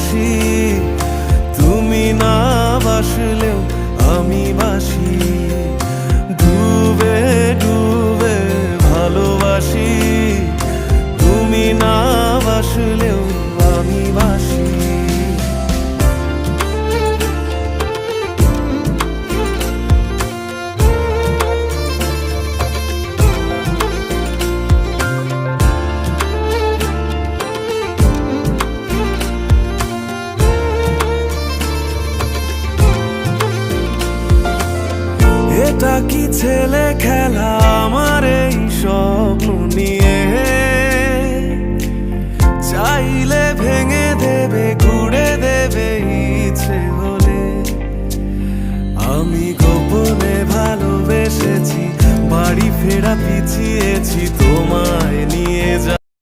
বসি, তুমি না বাসলেও আমি বাসি। ডুবে ডুবে ভালোবাসি, তুমি না বাসলেও আমি বাসি। এটা কি ছেলে খেলা আমার এই স্বপ্ন নিয়ে? চাইলে ভেঙে দেবে, ঘুরে দেবে ইচ্ছে হলে। আমি গোপনে ভালোবেসেছি, বাড়ি ফেরা পিছিয়েছি তোমায় নিয়ে।